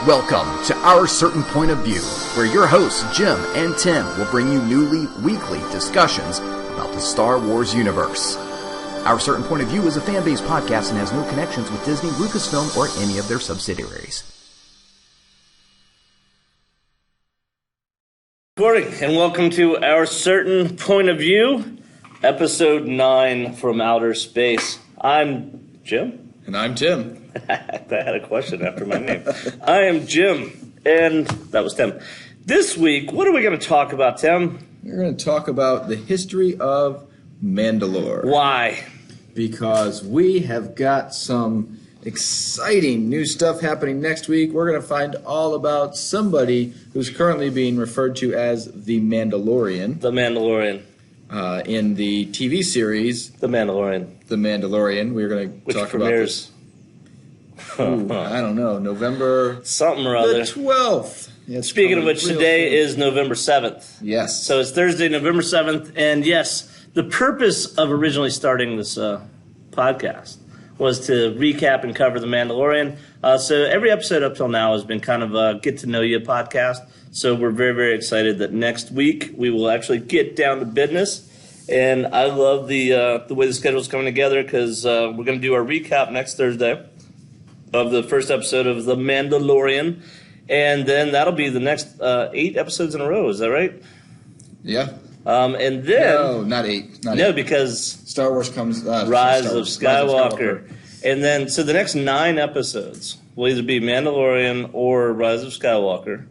Welcome to Our Certain Point of View, where your hosts Jim and Tim will bring you weekly discussions about the Star Wars universe. Our Certain Point of View is a fan-based podcast and has no connections with Disney, Lucasfilm, or any of their subsidiaries. Good morning, and welcome to Our Certain Point of View, Episode 9 from Outer Space. I'm Jim. And I'm Tim. I had a question after my name. I am Jim, and that was Tim. This week, what are we going to talk about, Tim? We're going to talk about the history of Mandalore. Why? Because we have got some exciting new stuff happening next week. We're going to find all about somebody who's currently being referred to as the Mandalorian. The Mandalorian. In the TV series, The Mandalorian. The Mandalorian. We're going to talk premieres? about this. I don't know, November something or other. The 12th. Yeah, speaking of which, today is November 7th. Yes. So it's Thursday, November 7th. And yes, the purpose of originally starting this podcast was to recap and cover The Mandalorian. So every episode up till now has been kind of a get-to-know-you podcast. So we're very, very excited that next week we will actually get down to business. And I love the way the schedule is coming together because we're going to do our recap next Thursday of the first episode of The Mandalorian. And then that'll be the next 8 episodes in a row. Is that right? Yeah. And then... No, not 8. No, because... Star Wars comes... Rise of Skywalker. And then, so the next 9 episodes will either be Mandalorian or Rise of Skywalker.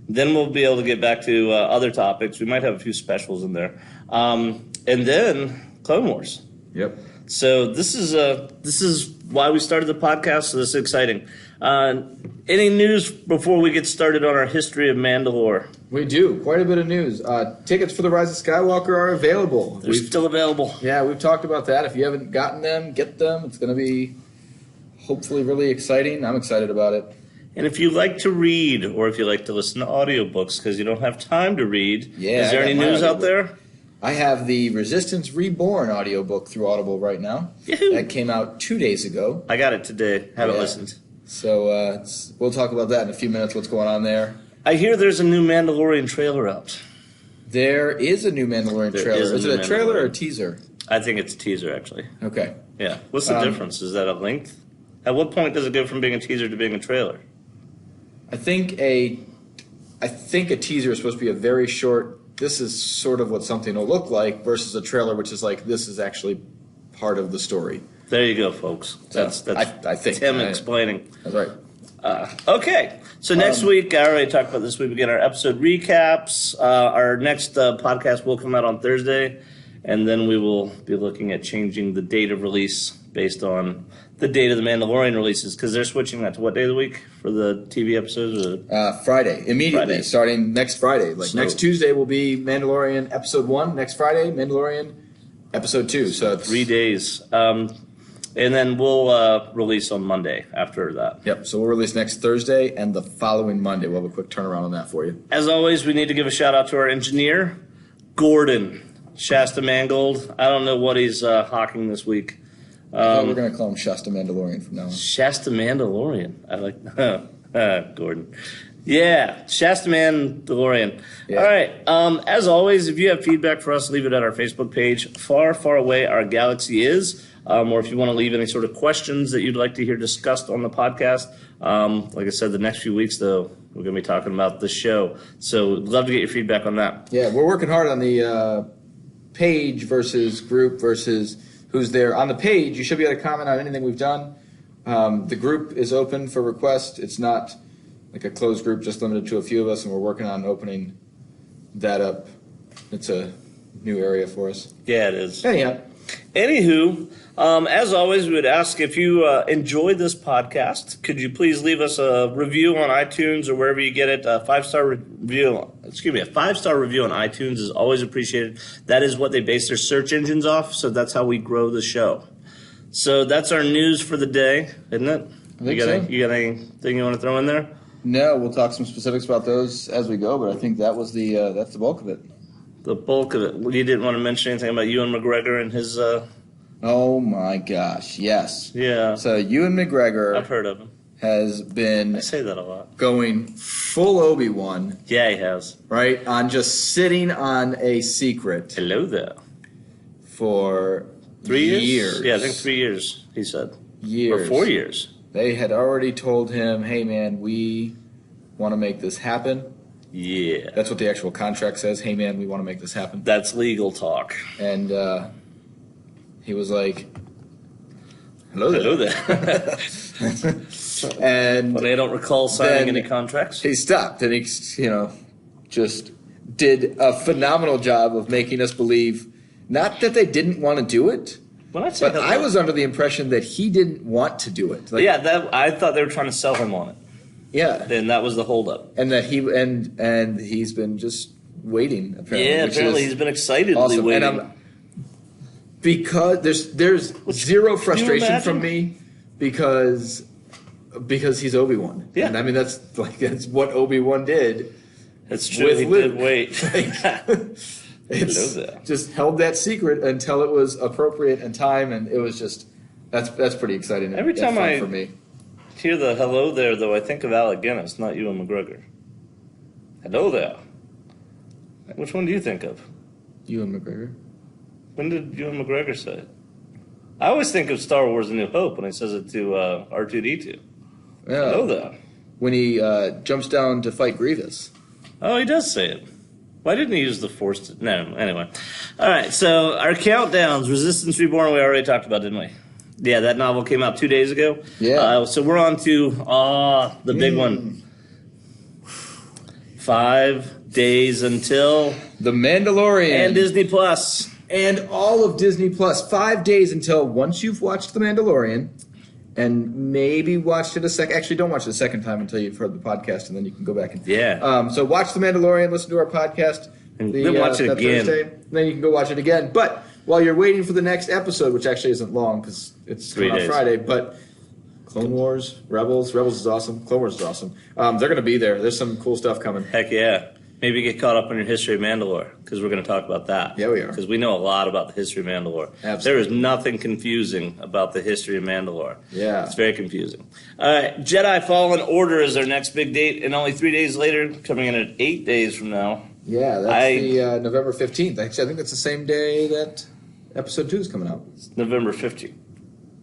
Then we'll be able to get back to other topics. We might have a few specials in there. And then Clone Wars. Yep. So this is why we started the podcast, so this is exciting. Any news before we get started on our history of Mandalore? We do. Quite a bit of news. Tickets for the Rise of Skywalker are available. They're still available. Yeah, we've talked about that. If you haven't gotten them, get them. It's going to be hopefully really exciting. I'm excited about it. And if you like to read, or if you like to listen to audiobooks because you don't have time to read, is there any news out there? I have the Resistance Reborn audiobook through Audible right now. Yahoo. That came out 2 days ago. I got it today. Haven't listened. So we'll talk about that in a few minutes, what's going on there. I hear there's a new Mandalorian trailer out. There is a new Mandalorian trailer. Is it a trailer or a teaser? I think it's a teaser, actually. Okay. Yeah. What's the difference? Is that a length? At what point does it go from being a teaser to being a trailer? I think a teaser is supposed to be a very short, this is sort of what something will look like, versus a trailer, which is like, this is actually part of the story. There you go, folks. That's I think Tim explaining. That's right. Okay. So next week, I already talked about this week. We get our episode recaps. Our next podcast will come out on Thursday, and then we will be looking at changing the date of release based on the date of the Mandalorian releases, because they're switching that to what day of the week for the TV episodes? Friday, immediately, starting next Friday. Next Tuesday will be Mandalorian Episode 1. Next Friday, Mandalorian Episode 2. So it's 3 days. And then we'll release on Monday after that. Yep, so we'll release next Thursday, and the following Monday we'll have a quick turnaround on that for you. As always, we need to give a shout-out to our engineer, Gordon Shasta Mangold. I don't know what he's hawking this week. We're going to call him Shasta Mandalorian from now on. Shasta Mandalorian. I like Gordon. Yeah, Shasta Mandalorian. Yeah. All right. As always, if you have feedback for us, leave it at our Facebook page, Far, Far Away Our Galaxy Is. Or if you want to leave any sort of questions that you'd like to hear discussed on the podcast. Like I said, the next few weeks, though, we're going to be talking about the show. So we'd love to get your feedback on that. Yeah, we're working hard on the page versus group versus who's there. On the page, you should be able to comment on anything we've done. The group is open for request. It's not like a closed group, just limited to a few of us, and we're working on opening that up. It's a new area for us. Yeah, it is. Anywho, as always, we would ask if you enjoyed this podcast, could you please leave us a review on iTunes or wherever you get it? A 5-star review. A 5-star review on iTunes is always appreciated. That is what they base their search engines off, so that's how we grow the show. So that's our news for the day, isn't it? You got anything you want to throw in there? No, we'll talk some specifics about those as we go, but I think that was that's the bulk of it. The bulk of it. You didn't want to mention anything about Ewan McGregor and his... Oh, my gosh, yes. Yeah. So Ewan McGregor... I've heard of him. has been I say that a lot. going full Obi-Wan. Yeah, he has. Right? On just sitting on a secret Hello there. for 3 years? years. Yeah, I think 3 years, he said. Years. Or 4 years. They had already told him, hey, man, we want to make this happen. Yeah. That's what the actual contract says. Hey, man, we want to make this happen. That's legal talk. And he was like, hello there. Hello there. And But I don't recall signing then any contracts. he stopped and he, just did a phenomenal job of making us believe, not that they didn't want to do it, When I say but I was under the impression that he didn't want to do it. Like, yeah, I thought they were trying to sell him on it. yeah. And that was the holdup. And that and he's been just waiting, apparently. Yeah, which apparently is he's been excitedly awesome. waiting. And because there's zero frustration imagine? from me because he's Obi-Wan. Yeah. And I mean that's what Obi-Wan did. It's true, with he Luke. did wait. It's Hello there. just held that secret until it was appropriate and time, and it was just that's pretty exciting. and Every time fun I- for me. Hear the hello there, though, I think of Alec Guinness, not Ewan McGregor. Hello there. Which one do you think of? Ewan McGregor. When did Ewan McGregor say it? I always think of Star Wars A New Hope when he says it to R2-D2. Yeah. Hello there. When he jumps down to fight Grievous. Oh, he does say it. Why didn't he use the Force to... No, anyway. All right, so our countdowns. Resistance Reborn we already talked about, didn't we? Yeah, that novel came out 2 days ago. Yeah. So we're on to the big one. 5 days until... The Mandalorian. And Disney Plus. And all of Disney Plus. 5 days until once you've watched The Mandalorian and maybe watched it a second. Actually, don't watch it a second time until you've heard the podcast, and then you can go back and... Yeah. So watch The Mandalorian, listen to our podcast. And then watch it that again. Thursday, and then you can go watch it again. But while you're waiting for the next episode, which actually isn't long because it's 3 coming out days. Friday, but Clone Wars, Rebels is awesome. Clone Wars is awesome. They're going to be there. There's some cool stuff coming. Heck yeah. Maybe get caught up on your history of Mandalore, because we're going to talk about that. Yeah, we are. Because we know a lot about the history of Mandalore. Absolutely. There is nothing confusing about the history of Mandalore. Yeah. It's very confusing. All right, Jedi Fallen Order is our next big date, and only 3 days later, coming in at 8 days from now. Yeah, that's the November 15th. Actually, I think that's the same day that Episode 2 is coming out. It's November 15th.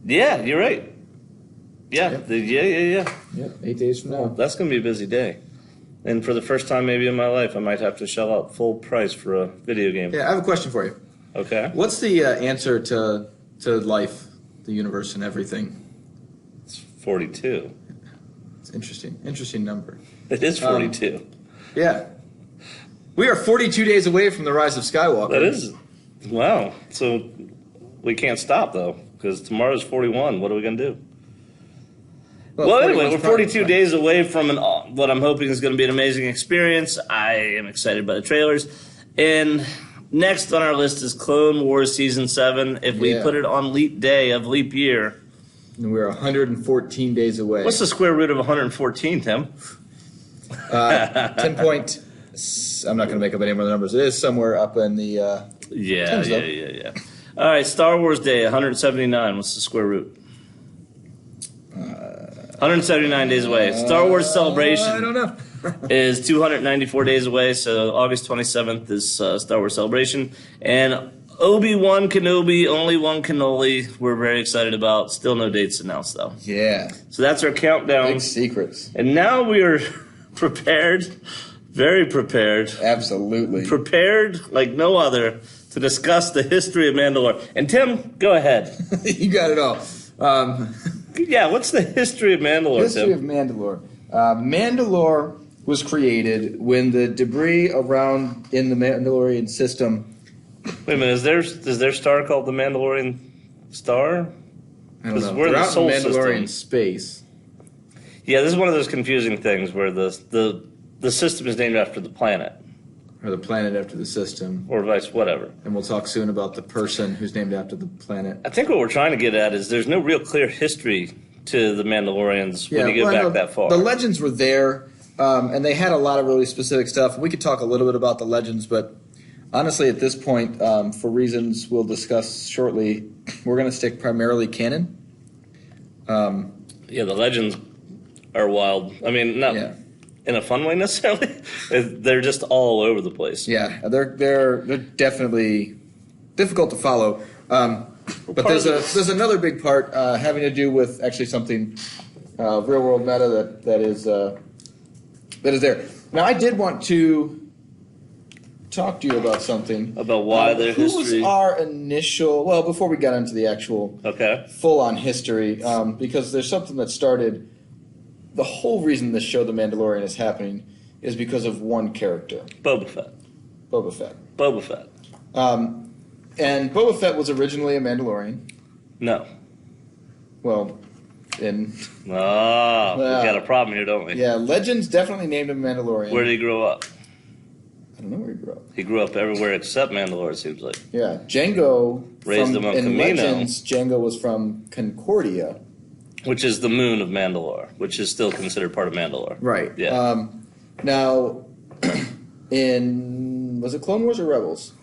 Yeah, you're right. Yeah, Yep. yeah. Yep, 8 days from now. That's going to be a busy day. And for the first time maybe in my life, I might have to shell out full price for a video game. Yeah, I have a question for you. Okay. What's the answer to life, the universe, and everything? It's 42. It's interesting number. It is 42. Yeah. We are 42 days away from the rise of Skywalker. That is, wow. So we can't stop, though, because tomorrow's 41. What are we going to do? Well, anyway, 41's we're probably 42 fine. days away from what I'm hoping is going to be an amazing experience. I am excited by the trailers. And next on our list is Clone Wars Season 7. If we Yeah. put it on leap day of leap year, And we're 114 days away. what's the square root of 114, Tim? 10 point... I'm not going to make up any more numbers. It is somewhere up in the... Yeah. All right, Star Wars Day, 179. What's the square root? 179 days away. Star Wars Celebration I don't know. is 294 days away, so August 27th is Star Wars Celebration. And Obi-Wan Kenobi, only one cannoli, we're very excited about. Still no dates announced, though. Yeah. So that's our countdown. Big secrets. And now we are prepared, very prepared, Absolutely. prepared like no other to discuss the history of Mandalore. And Tim, go ahead. You got it all. Yeah, what's the history of Mandalore, History Tim? of Mandalore. Mandalore was created when the debris around in the Mandalorian system... Wait a minute, is their star called the Mandalorian Star? I don't 'Cause know. we're in They're the out Sol in Mandalorian system. space. Yeah, this is one of those confusing things where the system is named after the planet, Or the planet after the system. or vice whatever. And we'll talk soon about the person who's named after the planet. I think what we're trying to get at is there's no real clear history to the Mandalorians when you go back that far. The legends were there, and they had a lot of really specific stuff. We could talk a little bit about the legends, but honestly, at this point, for reasons we'll discuss shortly, we're going to stick primarily canon. Yeah, the legends are wild. I mean, not in a fun way necessarily. They're just all over the place. Yeah, they're definitely difficult to follow. But there's another big part having to do with actually something real world meta that is there. Now, I did want to talk to you about something. About why their history. Who's our initial? Well, before we got into the actual full-on history, because there's something that started. The whole reason this show, The Mandalorian, is happening is because of one character. Boba Fett. And Boba Fett was originally a Mandalorian. No. Well, in... we got a problem here, don't we? Yeah, Legends definitely named him Mandalorian. Where did he grow up? I don't know where he grew up. He grew up everywhere except Mandalore, it seems like. Yeah, Django... Raised him on in Camino. Legends, Django was from Concordia. Which is the moon of Mandalore, which is still considered part of Mandalore. Right. Yeah. Now, was it Clone Wars or Rebels?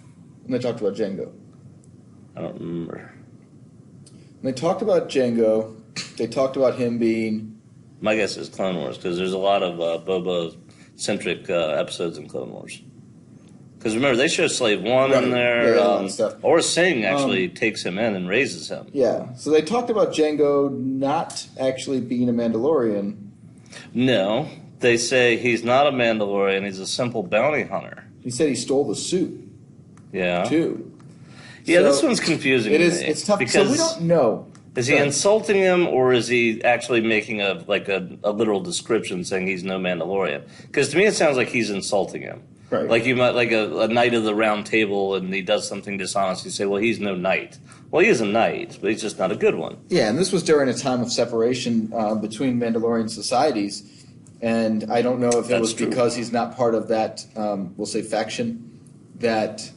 When they talked about Django. I don't remember. When they talked about Django, they talked about him being... My guess is Clone Wars, because there's a lot of Boba-centric episodes in Clone Wars. Because remember, they show Slave One in there, or Singh actually takes him in and raises him. Yeah, so they talked about Django not actually being a Mandalorian. No, they say he's not a Mandalorian, he's a simple bounty hunter. He said he stole the suit. Yeah. Too. Yeah, so this one's confusing to me. It's tough, because so we don't know. Is he insulting him, or is he actually making a literal description saying he's no Mandalorian? Because to me it sounds like he's insulting him. Right. Like you might, like a knight of the round table, and he does something dishonest. You say, well, he's no knight. Well, he is a knight, but he's just not a good one. Yeah, and this was during a time of separation between Mandalorian societies, and I don't know if it was because he's not part of that, we'll say, faction that...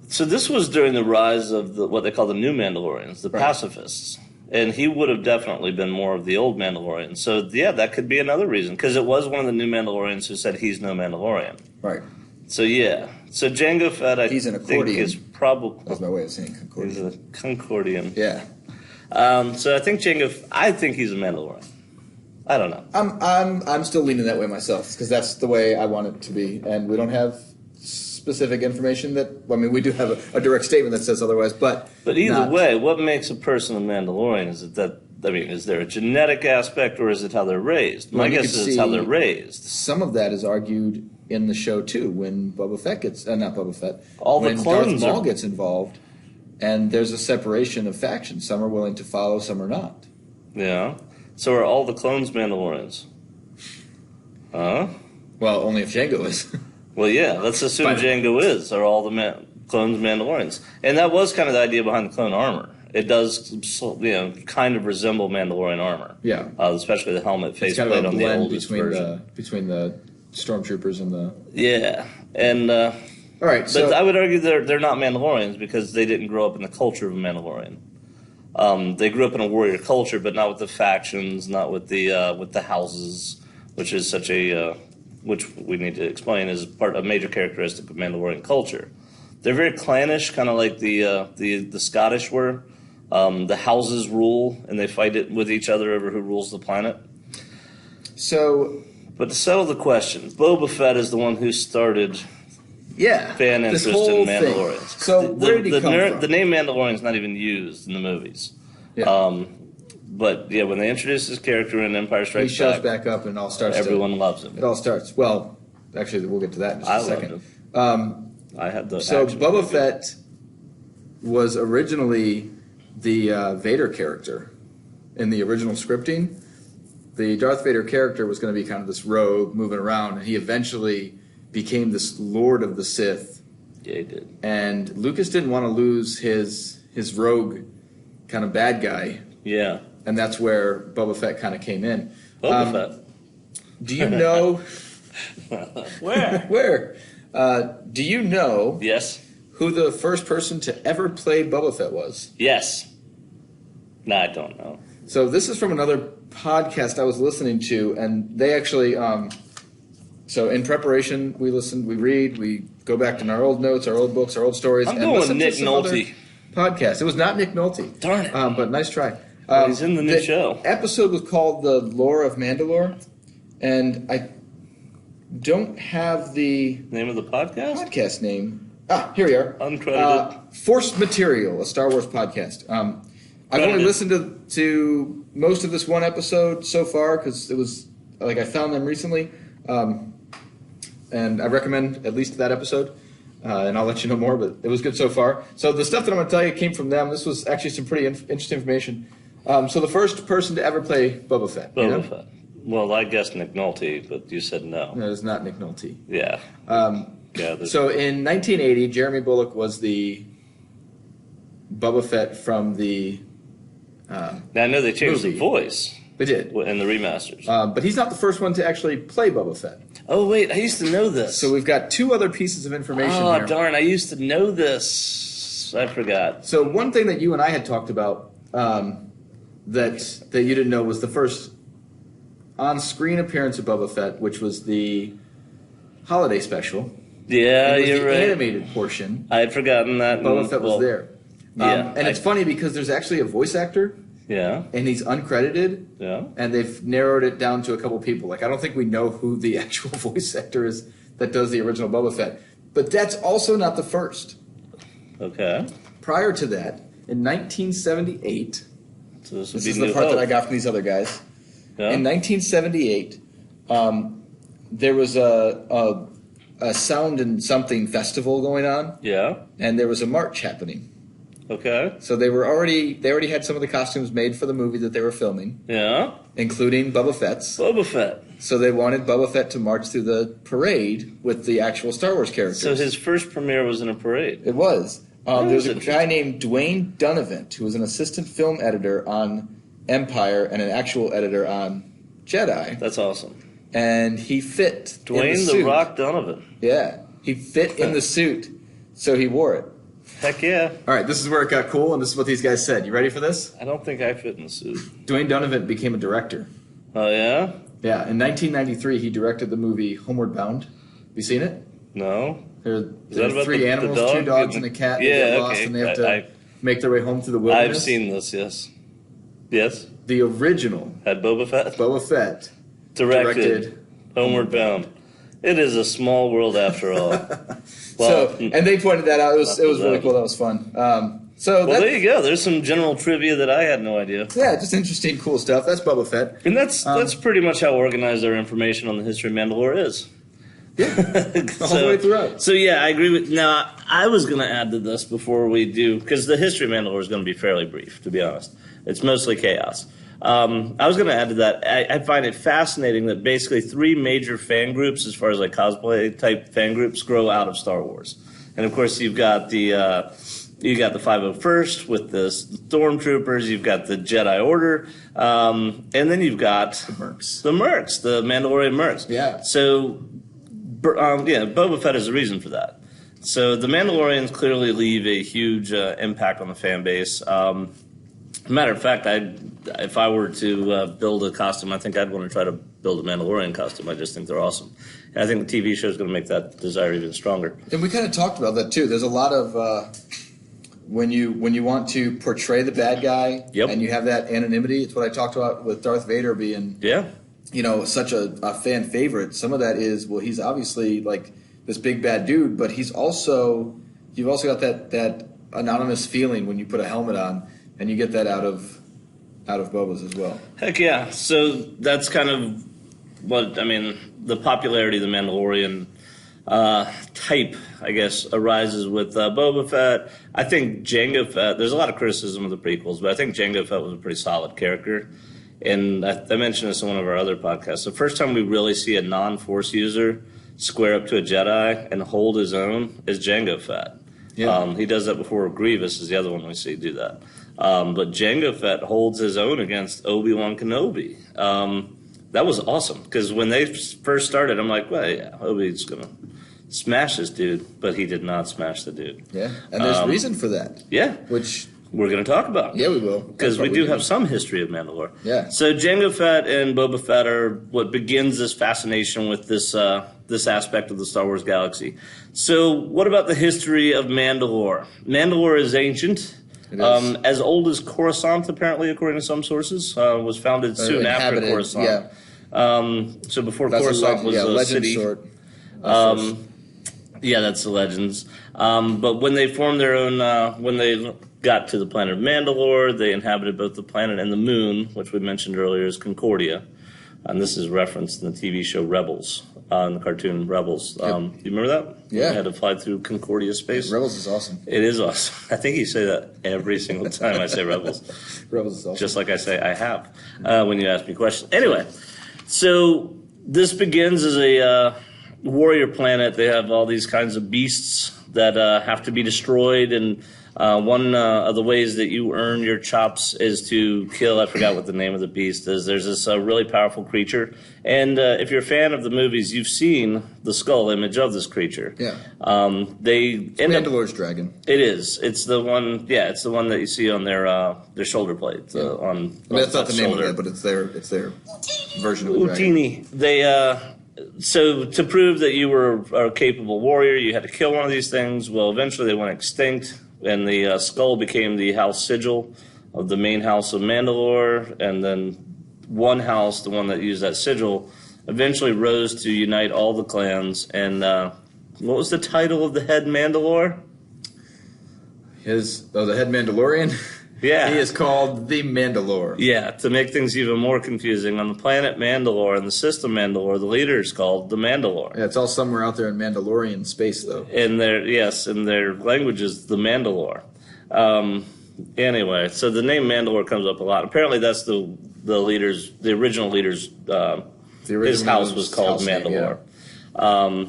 So this was during the rise of what they call the new Mandalorians, the pacifists. And he would have definitely been more of the old Mandalorian. So, yeah, that could be another reason. Because it was one of the new Mandalorians who said he's no Mandalorian. Right. So, yeah. So, Jango Fett, he's an think is probably... That's my way of saying Concordian. He's a Concordian. Yeah. So, I think I think he's a Mandalorian. I don't know. I'm still leaning that way myself. Because that's the way I want it to be. And we don't have specific information we do have a direct statement that says otherwise, but either way, what makes a person a Mandalorian? Is there a genetic aspect, or is it how they're raised? My guess is it's how they're raised. Some of that is argued in the show too, when Boba Fett gets not Boba Fett, when Darth Maul gets involved, and there's a separation of factions. Some are willing to follow, some are not. Yeah. So are all the clones Mandalorians? Well, only if Django is. Well, yeah, let's assume Django is, or all the clones Mandalorians. And that was kind of the idea behind the clone armor. It does, kind of resemble Mandalorian armor. Yeah. Especially the helmet faceplate on the oldest version. Between the stormtroopers and the... Yeah. And... all right, but I would argue they're not Mandalorians because they didn't grow up in the culture of a Mandalorian. They grew up in a warrior culture, but not with the factions, not with the houses, which is such a... which we need to explain is a major characteristic of Mandalorian culture. They're very clannish, kind of like the Scottish were. The houses rule, and they fight it with each other over who rules the planet. But to settle the question, Boba Fett is the one who started fan interest in Mandalorians. Thing. So where did he come from? The name Mandalorian is not even used in the movies. Yeah. But, yeah, when they introduce his character in Empire Strikes Back... He shows back up and it all starts Everyone loves him. It all starts. Well, actually, we'll get to that in just a second. I had the So Boba Fett was originally the Vader character in the original scripting. The Darth Vader character was going to be kind of this rogue moving around, and he eventually became this Lord of the Sith. Yeah, he did. And Lucas didn't want to lose his rogue kind of bad guy. Yeah. And that's where Boba Fett kind of came in. Boba Fett. Do you know... Where? Where? Do you know... Yes. Who the first person to ever play Boba Fett was? Yes. No, I don't know. So this is from another podcast I was listening to, and they actually... so in preparation, we listen, we read, we go back to our old notes, our old books, our old stories. I'm going with Nick Nolte. Podcast. It was not Nick Nolte. Darn it. But nice try. He's in the new show. Episode was called "The Lore of Mandalore," and I don't have the Name of the podcast name. Here we are. Uncredited. Forced Material, a Star Wars podcast. I've only listened to most of this one episode so far because it was like I found them recently, and I recommend at least that episode. And I'll let you know more, but it was good so far. So the stuff that I'm going to tell you came from them. This was actually some pretty interesting information. So the first person to ever play Boba Fett. Boba Fett. Well, I guessed Nick Nolte, but you said no. No, it's not Nick Nolte. Yeah. So in 1980, Jeremy Bulloch was the Boba Fett from the now, I know they changed movie. the voice. They did. In the remasters. But he's not the first one to actually play Boba Fett. Oh, wait, I used to know this. So we've got two other pieces of information here. here. Darn, I used to know this. I forgot. So one thing that you and I had talked about that you didn't know was the first on-screen appearance of Boba Fett, which was the holiday special. Yeah, it was you're the right. Animated portion. I had forgotten that. Boba Fett was there. Yeah, and it's funny because there's actually a voice actor. Yeah. And he's uncredited. Yeah. And they've narrowed it down to a couple people. Like, I don't think we know who the actual voice actor is that does the original Boba Fett. But that's also not the first. Okay. Prior to that, in 1978, so this is the part that I got from these other guys. Yeah. In 1978, there was a sound and something festival going on. Yeah. And there was a march happening. Okay. So they already had some of the costumes made for the movie that they were filming. Yeah. Including Boba Fett's. Boba Fett. So they wanted Boba Fett to march through the parade with the actual Star Wars characters. So his first premiere was in a parade. It was. There's a guy named Dwayne Donovan who was an assistant film editor on Empire and an actual editor on Jedi. That's awesome. And he fit Dwayne in the suit. Rock Donovan. Yeah. He fit in the suit, so he wore it. Heck yeah. All right, this is where it got cool, and this is what these guys said. You ready for this? I don't think I fit in the suit. Dwayne Donovan became a director. Oh, yeah? Yeah. In 1993, he directed the movie Homeward Bound. Have you seen it? No. There that are three animals, dog? 2 dogs and a cat. They Yeah, get lost, and they have to make their way home through the wilderness. I've seen this, yes. Yes? The original Had Boba Fett directed Homeward Bound. It is a small world after all. Well, and they pointed that out. It was really cool. That was fun. There you go. There's some general trivia that I had no idea. Yeah, just interesting, cool stuff. That's Boba Fett. And that's pretty much how organized our information on the history of Mandalore is. Yeah, the whole way throughout. So yeah, I agree with. Now, I was going to add to this before we do, because the history of Mandalore is going to be fairly brief, to be honest. It's mostly chaos. I was going to add to that. I find it fascinating that basically 3 major fan groups, as far as like cosplay type fan groups, grow out of Star Wars. And of course, you've got the 501st with the Stormtroopers. You've got the Jedi Order, and then you've got the Mercs, the Mandalorian Mercs. Yeah. So, Boba Fett is the reason for that. So the Mandalorians clearly leave a huge impact on the fan base. Matter of fact, if I were to build a costume, I think I'd want to try to build a Mandalorian costume. I just think they're awesome. And I think the TV show is going to make that desire even stronger. And we kind of talked about that too. There's a lot of when you want to portray the bad guy, and you have that anonymity. It's what I talked about with Darth Vader being, such a fan favorite. Some of that is, well, he's obviously like this big bad dude, but you've also got that anonymous feeling when you put a helmet on. And you get that out of Boba's as well. Heck yeah. So that's kind of the popularity of the Mandalorian type, I guess, arises with Boba Fett. I think Jango Fett, there's a lot of criticism of the prequels, but I think Jango Fett was a pretty solid character. And I mentioned this in one of our other podcasts. The first time we really see a non-Force user square up to a Jedi and hold his own is Jango Fett. Yeah. He does that before Grievous is the other one we see do that. But Jango Fett holds his own against Obi-Wan Kenobi. That was awesome, because when they first started, I'm like, well, yeah, Obi's going to smash this dude, but he did not smash the dude. Yeah, and there's reason for that. Yeah. Which we're going to talk about. Yeah, we will. Because we do have some history of Mandalore. Yeah. So Jango Fett and Boba Fett are what begins this fascination with this aspect of the Star Wars galaxy. So what about the history of Mandalore? Mandalore is ancient. It is. As old as Coruscant, apparently, according to some sources, was founded soon after Inhabited, Coruscant. Yeah. So before That's Coruscant was a legend city. short. Yeah, that's the legends. But when they formed their own, when they got to the planet of Mandalore, they inhabited both the planet and the moon, which we mentioned earlier as Concordia. And this is referenced in the TV show Rebels, in the cartoon Rebels. Do you remember that? Yeah. They had to fly through Concordia space. Rebels is awesome. It is awesome. I think you say that every single time I say Rebels. Rebels is awesome. Just like I say I have when you ask me questions. Anyway, so this begins as a warrior planet. They have all these kinds of beasts that have to be destroyed, and one of the ways that you earn your chops is to kill, I forgot what the name of the beast is. There's this really powerful creature, and if you're a fan of the movies, you've seen the skull image of this creature. Yeah. Mandalore's dragon. It is. It's the one. Yeah, it's the one that you see on their shoulder plate. That's not the name of it, but it's their version of the dragon. Utini. They. So to prove that you were a capable warrior, you had to kill one of these things. Well, eventually they went extinct, and the skull became the house sigil of the main house of Mandalore, and then one house, the one that used that sigil, eventually rose to unite all the clans. And what was the title of the head Mandalore? The head Mandalorian? Yeah. He is called the Mandalore. Yeah, to make things even more confusing, on the planet Mandalore and the system Mandalore, the leader is called the Mandalore. Yeah, it's all somewhere out there in Mandalorian space, though. In their language is the Mandalore. Anyway, so the name Mandalore comes up a lot. Apparently, that's the original leader's. His house was called Mandalore. Yeah.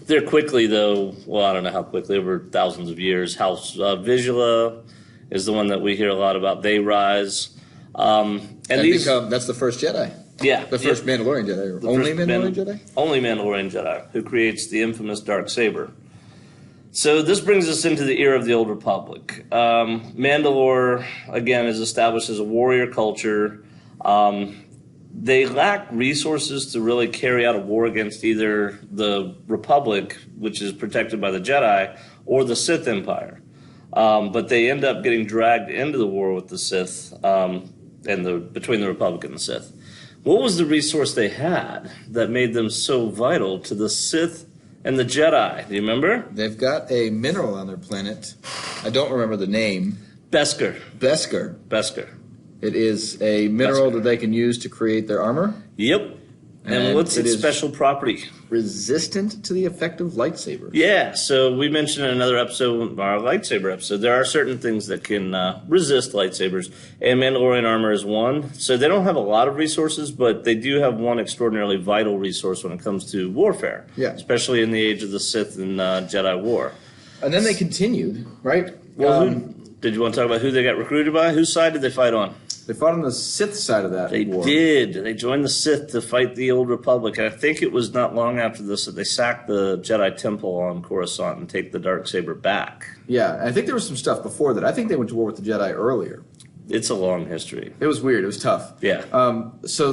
They're quickly, though. Well, I don't know how quickly, over thousands of years. House Vizsla is the one that we hear a lot about. They rise. That's the first Jedi. Yeah. The first Mandalorian Jedi. Only Mandalorian Jedi? Only Mandalorian Jedi, who creates the infamous Darksaber. So this brings us into the era of the Old Republic. Mandalore, again, is established as a warrior culture. They lack resources to really carry out a war against either the Republic, which is protected by the Jedi, or the Sith Empire. But they end up getting dragged into the war with the Sith between the Republic and the Sith. What was the resource they had that made them so vital to the Sith and the Jedi? Do you remember? They've got a mineral on their planet. I don't remember the name. Beskar. It is a mineral that they can use to create their armor. Yep. And what's its special property? Resistant to the effect of lightsabers. Yeah, so we mentioned in another episode, our lightsaber episode, there are certain things that can resist lightsabers, and Mandalorian armor is one. So they don't have a lot of resources, but they do have one extraordinarily vital resource when it comes to warfare, especially in the age of the Sith and Jedi War. And then they continued, right? Well, did you want to talk about who they got recruited by? Whose side did they fight on? They fought on the Sith side of that war. They did. They joined the Sith to fight the Old Republic. And I think it was not long after this that they sacked the Jedi Temple on Coruscant and take the Darksaber back. Yeah, I think there was some stuff before that. I think they went to war with the Jedi earlier. It's a long history. It was weird. It was tough. Yeah. So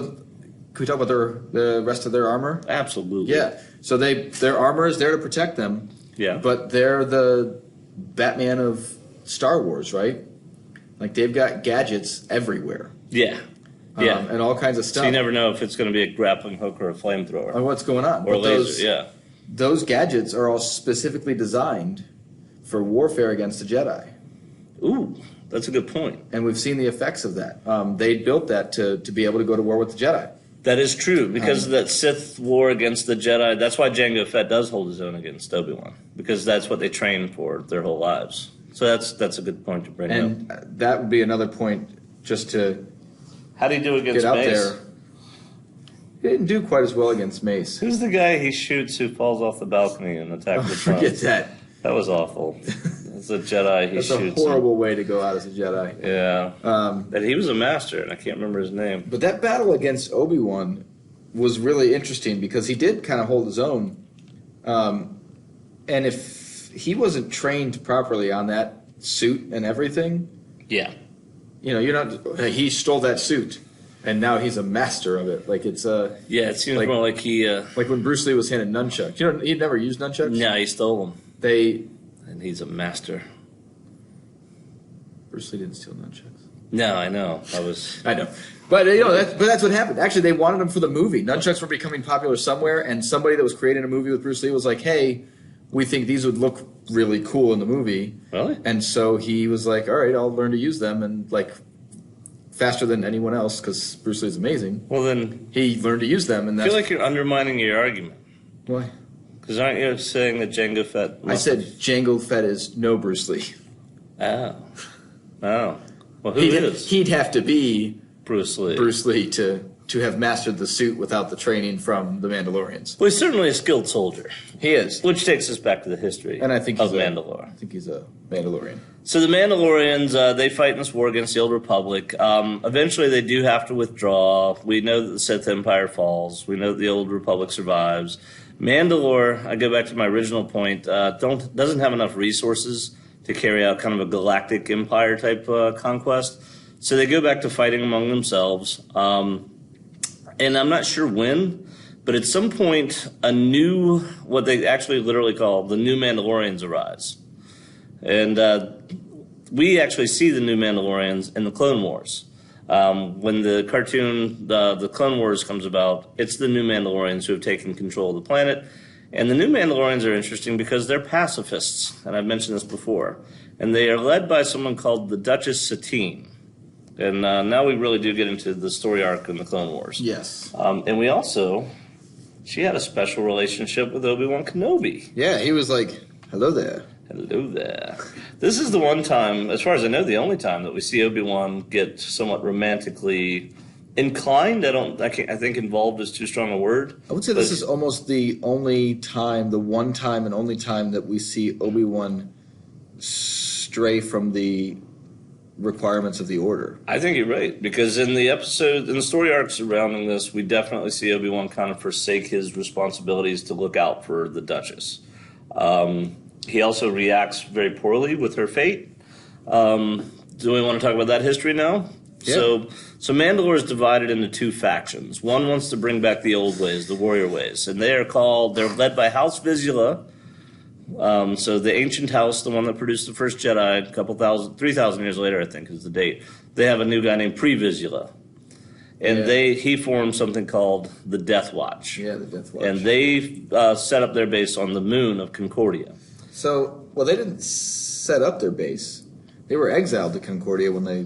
can we talk about the rest of their armor? Absolutely. Yeah. So their armor is there to protect them. Yeah. But they're the Batman of Star Wars, right? Like, they've got gadgets everywhere. Yeah. Yeah. And all kinds of stuff. So you never know if it's going to be a grappling hook or a flamethrower. Or what's going on. Or laser, Those gadgets are all specifically designed for warfare against the Jedi. Ooh, that's a good point. And we've seen the effects of that. They built that to be able to go to war with the Jedi. That is true. Because of that Sith war against the Jedi, that's why Jango Fett does hold his own against Obi-Wan. Because that's what they train for their whole lives. So that's a good point to bring up. And that would be another point just to how do you do against get out Mace? there. He didn't do quite as well against Mace. Who's the guy he shoots who falls off the balcony in Attack of the Clones? Forget that. That was awful. It's a Jedi he That's shoots. That's a horrible way to go out as a Jedi. Yeah. And he was a master, and I can't remember his name. But that battle against Obi-Wan was really interesting because he did kind of hold his own. And if he wasn't trained properly on that suit and everything. Yeah. You know, you're not. He stole that suit, and now he's a master of it. Like it's a. Yeah, it seems more like he. Like when Bruce Lee was handed nunchucks. You know, he'd never used nunchucks. No, he stole them. And he's a master. Bruce Lee didn't steal nunchucks. No, I know. I know. But that's what happened. Actually, they wanted them for the movie. Nunchucks were becoming popular somewhere, and somebody that was creating a movie with Bruce Lee was like, "Hey, we think these would look really cool in the movie." Really? And so he was like, "All right, I'll learn to use them," and like faster than anyone else because Bruce Lee's amazing. Well, then He learned to use them, and I that's feel like you're undermining your argument. why. Because aren't you saying that Jango Fett? I said Jango Fett is no Bruce Lee. Oh. Well, who is He'd have to be Bruce Lee? Bruce Lee to have mastered the suit without the training from the Mandalorians. Well, he's certainly a skilled soldier. He is. Which takes us back to the history And I think of he's Mandalore. I think he's a Mandalorian. So the Mandalorians, they fight in this war against the Old Republic. Eventually, they do have to withdraw. We know that the Sith Empire falls. We know that the Old Republic survives. Mandalore, I go back to my original point, doesn't have enough resources to carry out kind of a galactic empire type conquest. So they go back to fighting among themselves. And I'm not sure when, but at some point, what they actually literally call the new Mandalorians arise. And we actually see the new Mandalorians in the Clone Wars. When the cartoon, the Clone Wars comes about, it's the new Mandalorians who have taken control of the planet. And the new Mandalorians are interesting because they're pacifists, and I've mentioned this before. And they are led by someone called the Duchess Satine. And now we really do get into the story arc in the Clone Wars. Yes. And we also, she had a special relationship with Obi-Wan Kenobi. Yeah, he was like, "Hello there." Hello there. This is the one time, as far as I know, the only time that we see Obi-Wan get somewhat romantically inclined. I think involved is too strong a word. I would say this is almost the only time, the one time and only time that we see Obi-Wan stray from the requirements of the Order. I think you're right, because in the story arc surrounding this, we definitely see Obi-Wan kind of forsake his responsibilities to look out for the Duchess. He also reacts very poorly with her fate. Do we want to talk about that history now? Yeah. So Mandalore is divided into two factions. One wants to bring back the old ways, the warrior ways, and they're led by House Vizsla. So the ancient house, the one that produced the first Jedi, 3,000 years later, I think is the date. They have a new guy named Pre-Vizsla. And he formed something called the Death Watch. Yeah, the Death Watch. And they set up their base on the moon of Concordia. So, they didn't set up their base. They were exiled to Concordia when they...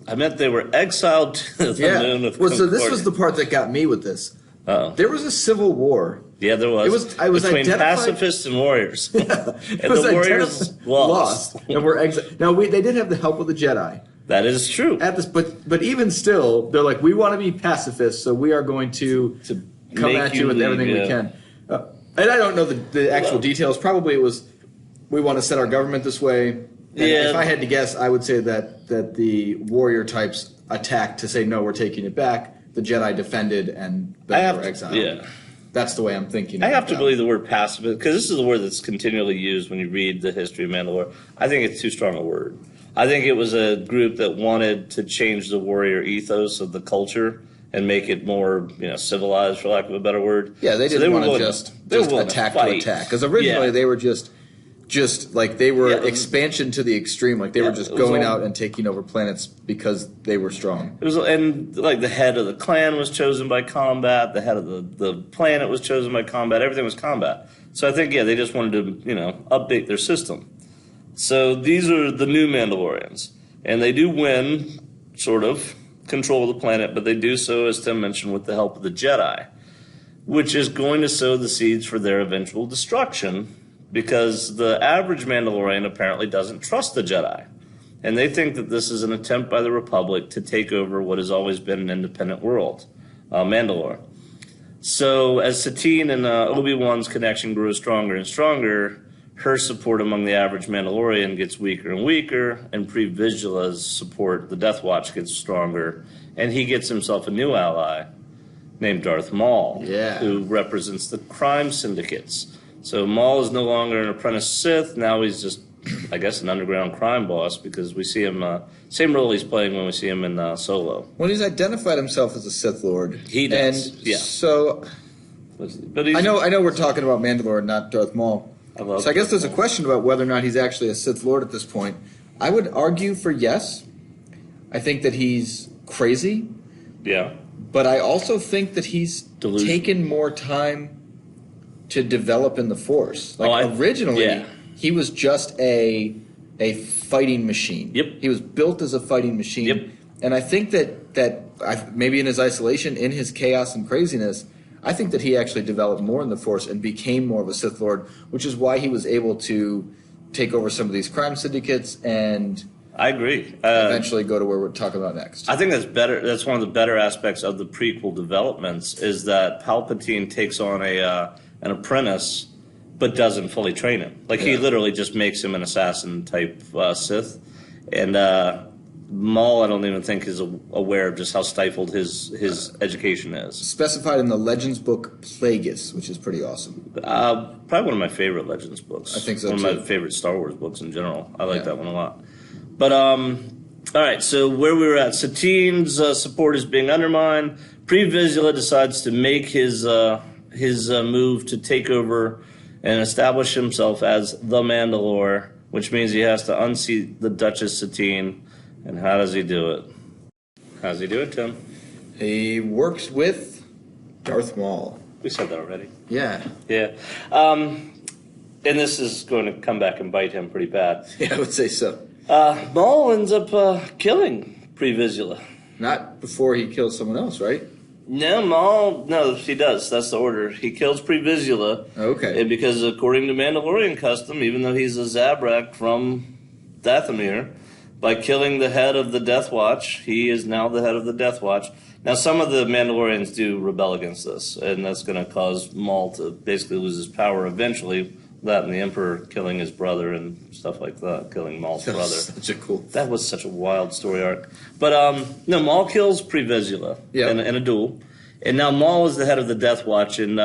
I meant they were exiled to the moon of Concordia. So this was the part that got me with this. Uh-oh. There was a civil war. Yeah, there was. It was between identified... pacifists and warriors. Yeah. And the warriors lost. And were exiled. Now, they did have the help of the Jedi. That is true. But even still, they're like, we want to be pacifists, so we are going to come at you with everything we can. And I don't know the actual details. Probably it was, we want to set our government this way. And if I had to guess, I would say that the warrior types attacked to say, no, we're taking it back. The Jedi defended and then were exiled. Yeah. That's the way I'm thinking. I have to believe the word pacifist, because this is the word that's continually used when you read the history of Mandalore. I think it's too strong a word. I think it was a group that wanted to change the warrior ethos of the culture and make it more, civilized, for lack of a better word. Yeah, they didn't want to just attack to attack. Because originally they were just like they were expansion to the extreme. Like they were just going out and taking over planets because they were strong. And the head of the clan was chosen by combat. The head of the planet was chosen by combat. Everything was combat. So I think, they just wanted to, update their system. So these are the new Mandalorians. And they do win, sort of, control of the planet, but they do so, as Tim mentioned, with the help of the Jedi, which is going to sow the seeds for their eventual destruction, because the average Mandalorian apparently doesn't trust the Jedi. And they think that this is an attempt by the Republic to take over what has always been an independent world, Mandalore. So as Satine and Obi-Wan's connection grew stronger and stronger, her support among the average Mandalorian gets weaker and weaker, and Pre-Vizsla's support, the Death Watch, gets stronger, and he gets himself a new ally named Darth Maul, who represents the crime syndicates. So Maul is no longer an apprentice Sith. Now he's just, I guess, an underground crime boss, because we see him, same role he's playing when we see him in Solo. Well, he's identified himself as a Sith Lord. He does, and so but I know we're talking about Mandalore and not Darth Maul. So I guess there's a question about whether or not he's actually a Sith Lord at this point. I would argue for yes. I think that he's crazy. Yeah. But I also think that he's taken more time to develop in the Force. Originally, he was just a fighting machine. Yep. He was built as a fighting machine. Yep. And I think that maybe in his isolation, in his chaos and craziness, I think that he actually developed more in the Force and became more of a Sith Lord, which is why he was able to take over some of these crime syndicates and I agree. Eventually go to where we're talking about next. I think that's better. That's one of the better aspects of the prequel developments is that Palpatine takes on an apprentice, but doesn't fully train him. He literally just makes him an assassin type Sith, and Maul, I don't even think is aware of just how stifled his education is. Specified in the Legends book Plagueis, which is pretty awesome. Probably one of my favorite Legends books. I think so one too. of my favorite Star Wars books in general. I like that one a lot. But, all right, so where we were at, Satine's support is being undermined. Pre Vizsla decides to make his move to take over and establish himself as the Mandalore, which means he has to unseat the Duchess Satine. And how does he do it? How does he do it, Tim? He works with Darth Maul. We said that already. Yeah. Yeah. And this is going to come back and bite him pretty bad. Yeah, I would say so. Maul ends up killing Pre Vizsla. Not before he kills someone else, right? No, he does. That's the order. He kills Pre Vizsla. Okay. And because according to Mandalorian custom, even though he's a Zabrak from Dathomir, by killing the head of the Death Watch, he is now the head of the Death Watch. Now, some of the Mandalorians do rebel against this, and that's going to cause Maul to basically lose his power eventually. That and the Emperor killing his brother and stuff like that, killing Maul's brother. That was such a wild story arc. But, no, Maul kills Pre Vizsla in a duel. And now Maul is the head of the Death Watch, and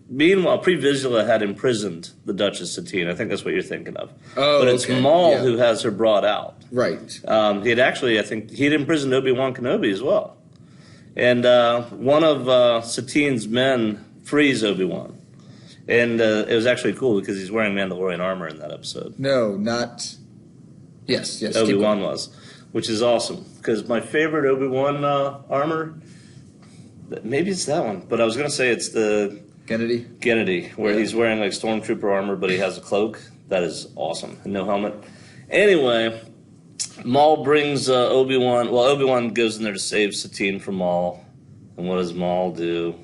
meanwhile, Pre Vizsla had imprisoned the Duchess Satine. I think that's what you're thinking of. Oh, but it's Maul who has her brought out. Right. He had actually, I think, he had imprisoned Obi-Wan Kenobi as well. And one of Satine's men frees Obi-Wan. And it was actually cool because he's wearing Mandalorian armor in that episode. No, not... Yes. Obi-Wan was, which is awesome. Because my favorite Obi-Wan armor, maybe it's that one, but I was going to say it's the... Gennady, where he's wearing like stormtrooper armor, but he has a cloak. That is awesome. And no helmet. Anyway, Maul brings Obi-Wan. Well, Obi-Wan goes in there to save Satine from Maul. And what does Maul do?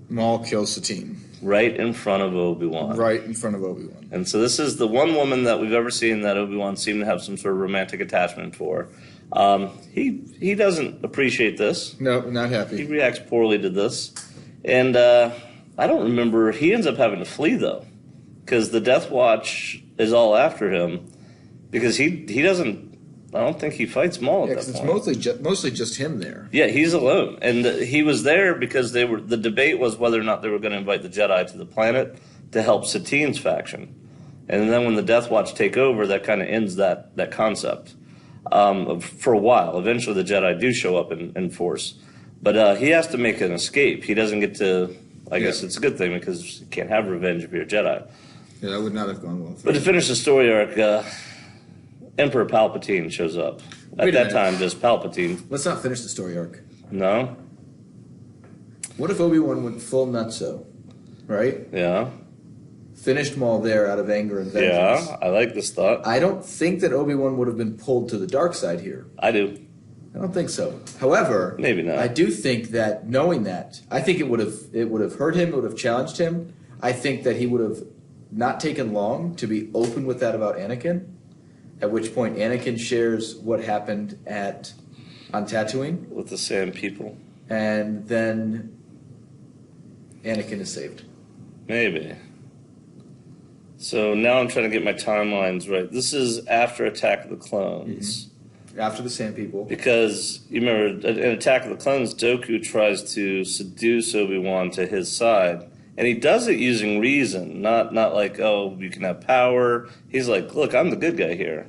Maul kills Satine. Right in front of Obi-Wan. Right in front of Obi-Wan. And so this is the one woman that we've ever seen that Obi-Wan seemed to have some sort of romantic attachment for. He doesn't appreciate this. No, not happy. He reacts poorly to this. And I don't remember. He ends up having to flee, though, because the Death Watch is all after him because he doesn't... I don't think he fights Maul at that point. It's mostly just him there. Yeah, he's alone. And he was there because the debate was whether or not they were going to invite the Jedi to the planet to help Satine's faction. And then when the Death Watch take over, that kind of ends that concept for a while. Eventually the Jedi do show up in force. But he has to make an escape. He doesn't get to... I guess it's a good thing because you can't have revenge if you're a Jedi. Yeah, that would not have gone well. But to finish the story arc, Emperor Palpatine shows up. At that time, just Palpatine. Let's not finish the story arc. No? What if Obi-Wan went full nutso, right? Yeah. Finished Maul there out of anger and vengeance. Yeah, I like this thought. I don't think that Obi-Wan would have been pulled to the dark side here. I do. I don't think so. However, maybe not. I do think that knowing that, I think it would have hurt him, it would have challenged him. I think that he would have not taken long to be open with that about Anakin, at which point Anakin shares what happened on Tatooine. With the Sand People. And then Anakin is saved. Maybe. So now I'm trying to get my timelines right. This is after Attack of the Clones. Mm-hmm. After the Sand People. Because, you remember, in Attack of the Clones, Dooku tries to seduce Obi-Wan to his side. And he does it using reason, not like, oh, you can have power. He's like, look, I'm the good guy here.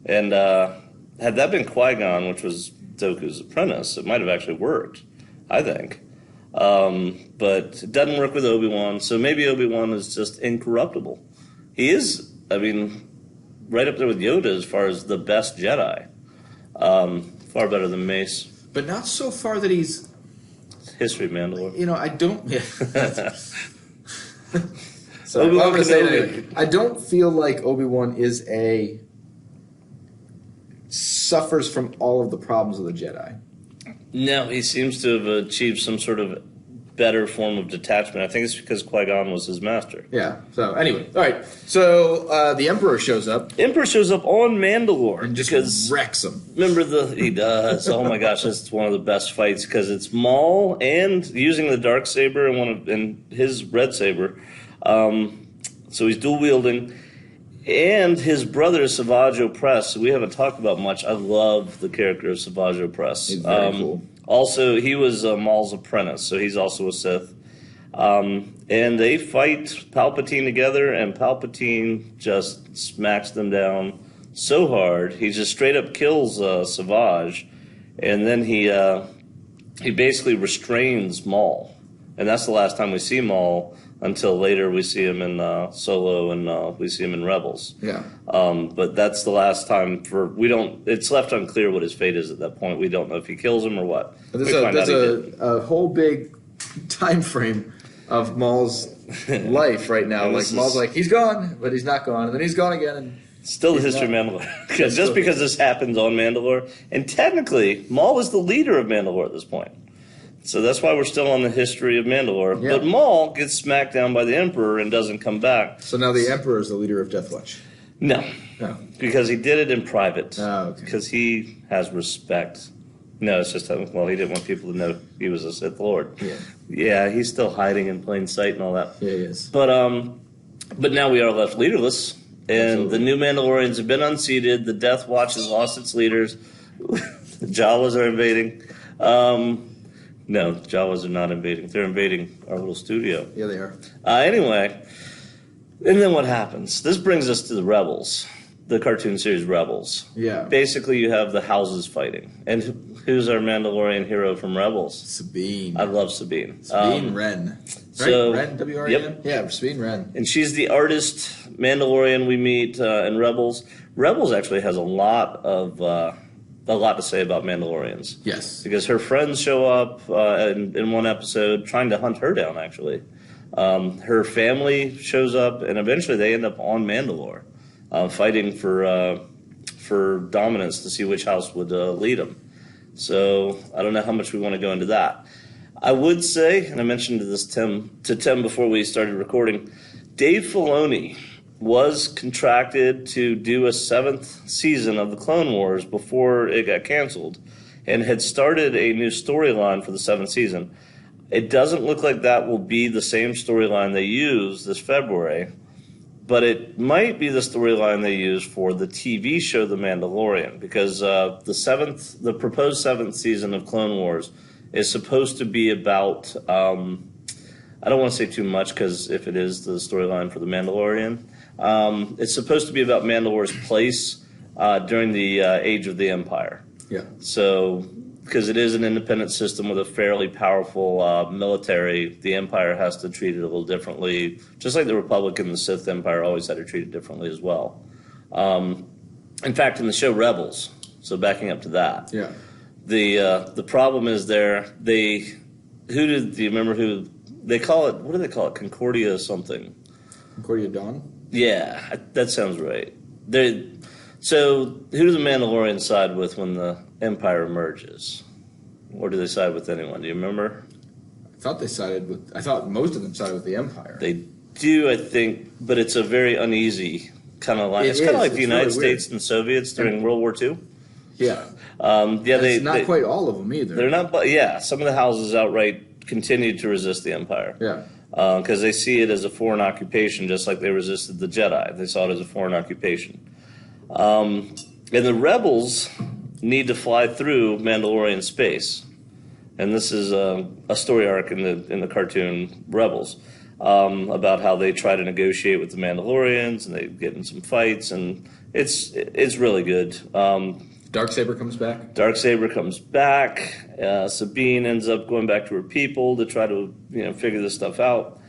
And had that been Qui-Gon, which was Dooku's apprentice, it might have actually worked, I think. But it doesn't work with Obi-Wan, so maybe Obi-Wan is just incorruptible. He is, I mean, right up there with Yoda as far as the best Jedi. Far better than Mace. But not so far that he's... History of Mandalore. I don't... Yeah. So Obi-Wan I'm going to say it Kenobi. anyway. I don't feel like Obi-Wan suffers from all of the problems of the Jedi. No, he seems to have achieved some sort of better form of detachment. I think it's because Qui-Gon was his master. Yeah. So anyway, all right. So the Emperor shows up Emperor shows up on Mandalore and just because wrecks him. remember he does. Oh my gosh, that's one of the best fights because it's Maul and using the dark saber and his red saber. So he's dual wielding, and his brother is Savage Opress. We haven't talked about much. I love the character of Savage Opress. He's very cool. Also, he was Maul's apprentice, so he's also a Sith. And they fight Palpatine together, and Palpatine just smacks them down so hard. He just straight up kills Savage, and then he basically restrains Maul. And that's the last time we see Maul until later we see him in Solo and we see him in Rebels. Yeah. But that's the last time it's left unclear what his fate is at that point. We don't know if he kills him or what. There's a whole big time frame of Maul's life right now. Like Maul's like, he's gone, but he's not gone, and then he's gone again. And still the history of Mandalore. Just because this happens on Mandalore. And technically, Maul is the leader of Mandalore at this point. So that's why we're still on the history of Mandalore. Yeah. But Maul gets smacked down by the Emperor and doesn't come back. So now the Emperor is the leader of Death Watch. No. No. Because he did it in private. Oh, okay. Because he has respect. No, it's just, he didn't want people to know he was a Sith Lord. Yeah. Yeah, he's still hiding in plain sight and all that. Yeah, he is. But now we are left leaderless. And Absolutely. the new Mandalorians have been unseated. The Death Watch has lost its leaders. The Jawas are invading. No, Jawas are not invading. They're invading our little studio. Yeah, they are. Anyway, and then what happens? This brings us to the Rebels, the cartoon series Rebels. Yeah. Basically, you have the houses fighting. And who's our Mandalorian hero from Rebels? Sabine. I love Sabine. Sabine Wren. Right? so- Wren, W-R-E-N? Yep. Yeah, Sabine Wren. And she's the artist Mandalorian we meet in Rebels. Rebels actually has a lot to say about Mandalorians. Yes. Because her friends show up in one episode trying to hunt her down, actually. Her family shows up, and eventually they end up on Mandalore, fighting for dominance to see which house would lead them. So I don't know how much we want to go into that. I would say, and I mentioned this to Tim before we started recording, Dave Filoni was contracted to do a 7th season of the Clone Wars before it got canceled and had started a new storyline for the 7th season. It doesn't look like that will be the same storyline they use this February, but it might be the storyline they use for the TV show The Mandalorian, because the proposed 7th season of Clone Wars is supposed to be about, I don't want to say too much because if it is the storyline for The Mandalorian, it's supposed to be about Mandalore's place during the age of the Empire. Yeah. So, because it is an independent system with a fairly powerful military, the Empire has to treat it a little differently, just like the Republic and the Sith Empire always had to treat it differently as well. In fact, in the show Rebels, so backing up to that, Yeah. the problem is do you remember who they call it? What do they call it? Concordia something. Concordia Dawn? Yeah, that sounds right. So who do the Mandalorians side with when the Empire emerges? Or do they side with anyone? Do you remember? I thought most of them sided with the Empire. They do, I think, but it's a very uneasy kind of line. It's kind of like the United States and Soviets during World War II. Yeah. It's not quite all of them either. They're not, but yeah, some of the houses outright continued to resist the Empire. Yeah. Because they see it as a foreign occupation, just like they resisted the Jedi. They saw it as a foreign occupation. And the Rebels need to fly through Mandalorian space. And this is a story arc in the cartoon Rebels about how they try to negotiate with the Mandalorians, and they get in some fights, and it's really good. Darksaber comes back. Darksaber comes back. Sabine ends up going back to her people to try to figure this stuff out.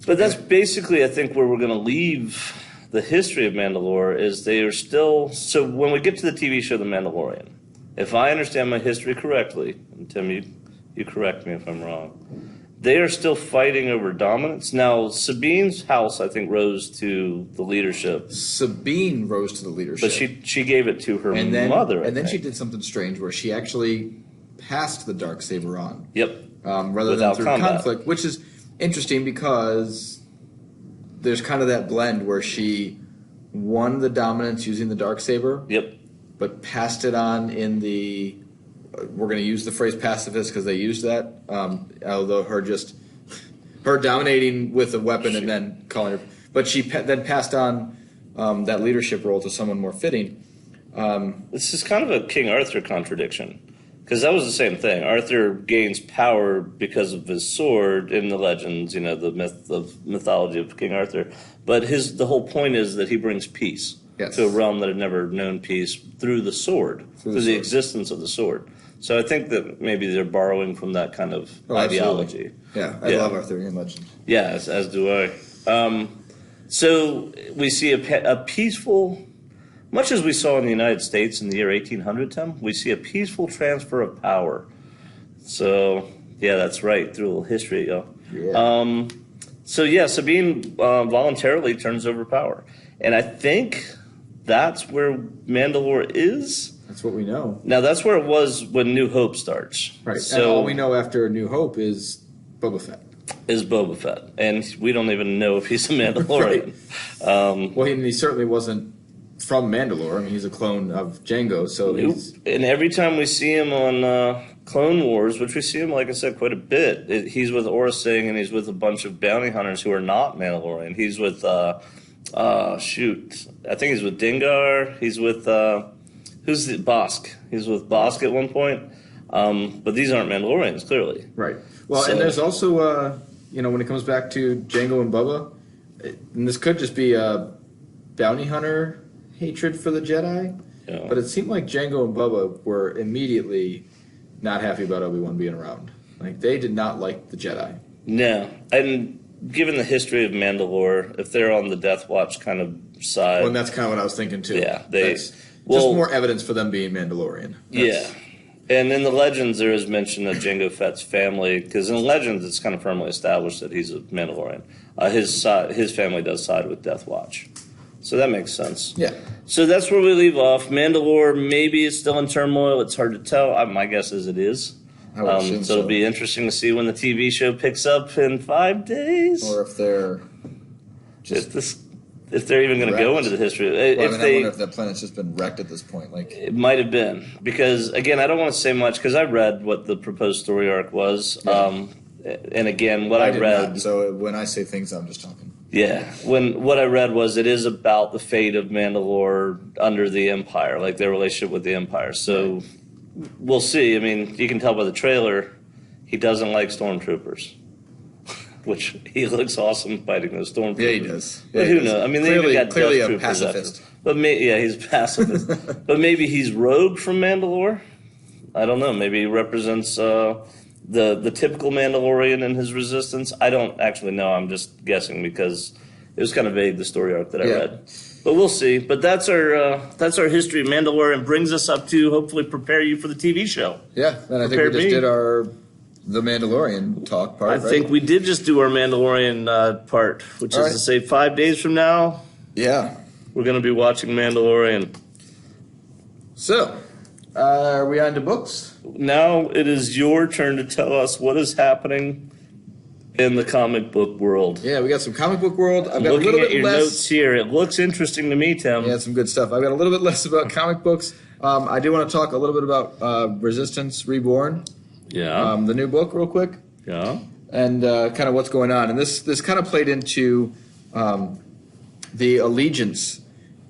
But that's basically, I think, where we're going to leave the history of Mandalore is they are still. So when we get to the TV show The Mandalorian, if I understand my history correctly, and Tim, you correct me if I'm wrong, they are still fighting over dominance. Now, Sabine's house, I think, rose to the leadership. Sabine rose to the leadership. But she gave it to her mother. And then she did something strange where she actually passed the Darksaber on. Yep. Rather Without than through combat. conflict, which is interesting because there's kind of that blend where she won the dominance using the Darksaber. Yep. But passed it on in the, we're going to use the phrase pacifist because they used that, although her dominating with a weapon and then calling her, but she then passed on that leadership role to someone more fitting. This is kind of a King Arthur contradiction, because that was the same thing. Arthur gains power because of his sword in the legends, the mythology of King Arthur, but the whole point is that he brings peace. Yes. To a realm that had never known peace through the sword, through the existence of the sword. So I think that maybe they're borrowing from that kind of ideology. Absolutely. Yeah, I love Arthurian legend. Yeah, as do I. So we see a peaceful, much as we saw in the United States in the year 1800, Tim, we see a peaceful transfer of power. So, yeah, that's right, through a little history, yo. Yeah. Sabine voluntarily turns over power. And I think that's where Mandalore is. That's what we know. Now, that's where it was when New Hope starts. Right. So, and all we know after New Hope is Boba Fett. And we don't even know if he's a Mandalorian. Right. He certainly wasn't from Mandalore. I mean, he's a clone of Jango, so And every time we see him on Clone Wars, which we see him, like I said, quite a bit, he's with Aurra Sing and he's with a bunch of bounty hunters who are not Mandalorian. He's with... I think he's with Dengar. He's with who's the Bosk? He's with Bosk at one point. But these aren't Mandalorians, clearly. Right. Well, and there's also when it comes back to Jango and Bubba, and this could just be a bounty hunter hatred for the Jedi, but it seemed like Jango and Bubba were immediately not happy about Obi-Wan being around. Like they did not like the Jedi. No, and given the history of Mandalore, if they're on the Death Watch kind of side... Well, and that's kind of what I was thinking, too. Yeah. Just more evidence for them being Mandalorian. Yeah. And in the Legends, there is mention of Jango Fett's family, because in Legends, it's kind of firmly established that he's a Mandalorian. His family does side with Death Watch. So that makes sense. Yeah. So that's where we leave off. Mandalore maybe is still in turmoil. It's hard to tell. My guess is it is. So it'll be interesting to see when the TV show picks up in 5 days. Or if they're just... If they're even going to go into the history. I wonder if that planet's just been wrecked at this point. It might have been. Because, again, I don't want to say much, because I read what the proposed story arc was. Yeah. And, again, what I read... Not, so when I say things, I'm just talking. Yeah. What I read was it is about the fate of Mandalore under the Empire, like their relationship with the Empire. So... We'll see. I mean, you can tell by the trailer, he doesn't like stormtroopers, which he looks awesome fighting those stormtroopers. Yeah, he does. But who knows? I mean, they even got clearly Death a Troopers pacifist. But he's a pacifist. But maybe he's rogue from Mandalore. I don't know. Maybe he represents the typical Mandalorian and his resistance. I don't actually know. I'm just guessing because it was kind of vague, the story arc that I read. But we'll see. But that's our history of Mandalore, and brings us up to hopefully prepare you for the TV show. Yeah, and I think we just did the Mandalorian talk part. I think we did just do our Mandalorian part, which is to say 5 days from now. Yeah, we're going to be watching Mandalorian. So, are we on to books? Now it is your turn to tell us what is happening in the comic book world. Yeah, we got some comic book world. I've got looking a little at bit your less notes here. It looks interesting to me, Tim. Yeah, some good stuff. I've got a little bit less about comic books. I do want to talk a little bit about Resistance Reborn. Yeah. The new book, real quick. Yeah. And kind of what's going on. And this kind of played into the Allegiance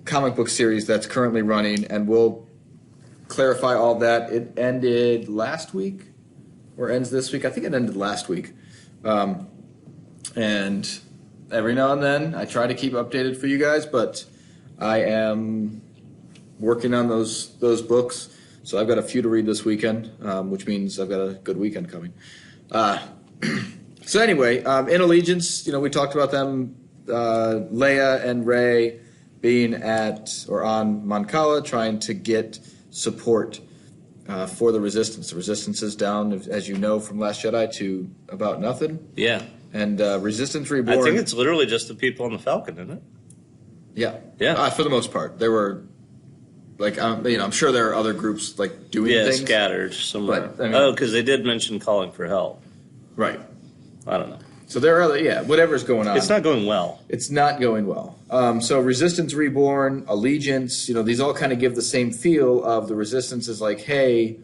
comic book series that's currently running, and we'll clarify all that. It ended last week, or ends this week. I think it ended last week. And every now and then I try to keep updated for you guys, but I am working on those books. So I've got a few to read this weekend, which means I've got a good weekend coming. So anyway, in Allegiance, we talked about them, Leia and Rey being at or on Mancala trying to get support for the Resistance. The Resistance is down, as you know, from Last Jedi to about nothing. Yeah. And Resistance Reborn... I think it's literally just the people on the Falcon, isn't it? Yeah. Yeah. For the most part. There were, like, I'm sure there are other groups, like, doing things. Yeah, scattered somewhere. But, I mean, because they did mention calling for help. Right. I don't know. So there are other, whatever's going on. It's not going well. It's not going well. So Resistance Reborn, Allegiance, these all kind of give the same feel of the Resistance is like, hey,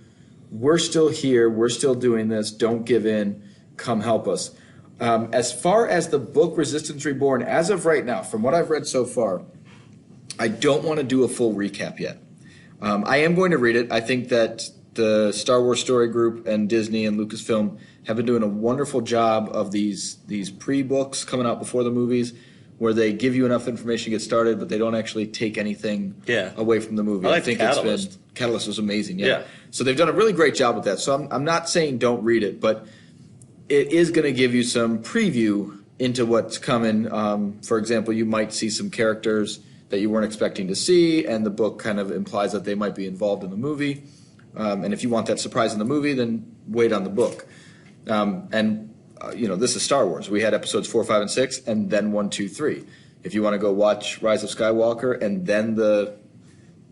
we're still here. We're still doing this. Don't give in. Come help us. As far as the book Resistance Reborn, as of right now, from what I've read so far, I don't want to do a full recap yet. I am going to read it. I think that the Star Wars Story Group and Disney and Lucasfilm have been doing a wonderful job of these pre-books coming out before the movies where they give you enough information to get started, but they don't actually take anything away from the movie. I think Catalyst. Catalyst was amazing, yeah. So they've done a really great job with that. So I'm not saying don't read it, but it is going to give you some preview into what's coming. For example, you might see some characters that you weren't expecting to see, and the book kind of implies that they might be involved in the movie. And if you want that surprise in the movie, then wait on the book. This is Star Wars. We had episodes 4, 5, and 6, and then 1, 2, 3. If you want to go watch Rise of Skywalker and then the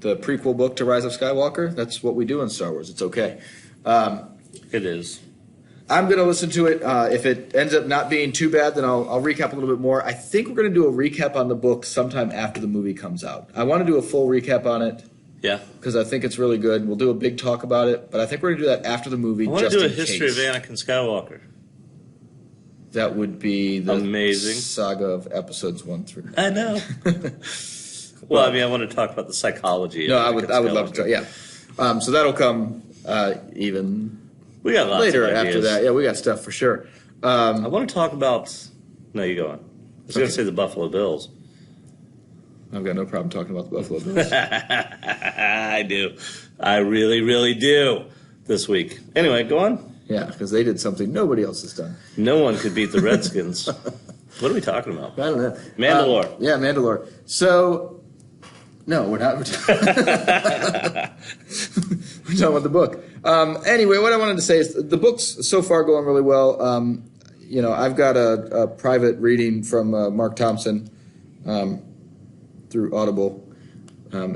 prequel book to Rise of Skywalker, that's what we do in Star Wars. It's okay. It is. I'm going to listen to it. If it ends up not being too bad, then I'll recap a little bit more. I think we're going to do a recap on the book sometime after the movie comes out. I want to do a full recap on it. Yeah. Because I think it's really good. We'll do a big talk about it, but I think we're going to do that after the movie. I want to do a history of Anakin Skywalker. That would be the amazing saga of episodes 1 through 9. I know. Well, I want to talk about the psychology. No, I would love to talk. Yeah. So that'll come even we got lots later of ideas. after that. Yeah, we got stuff for sure. I want to talk about. No, you go on. I was going to say the Buffalo Bills. I've got no problem talking about the Buffalo Bills. I do. I really, really do this week. Anyway, go on. Yeah, because they did something nobody else has done. No one could beat the Redskins. What are we talking about? I don't know. Mandalore. Yeah, Mandalore. So, no, we're not. We're talking about the book. Anyway, what I wanted to say is the book's so far going really well. I've got a private reading from Mark Thompson through Audible.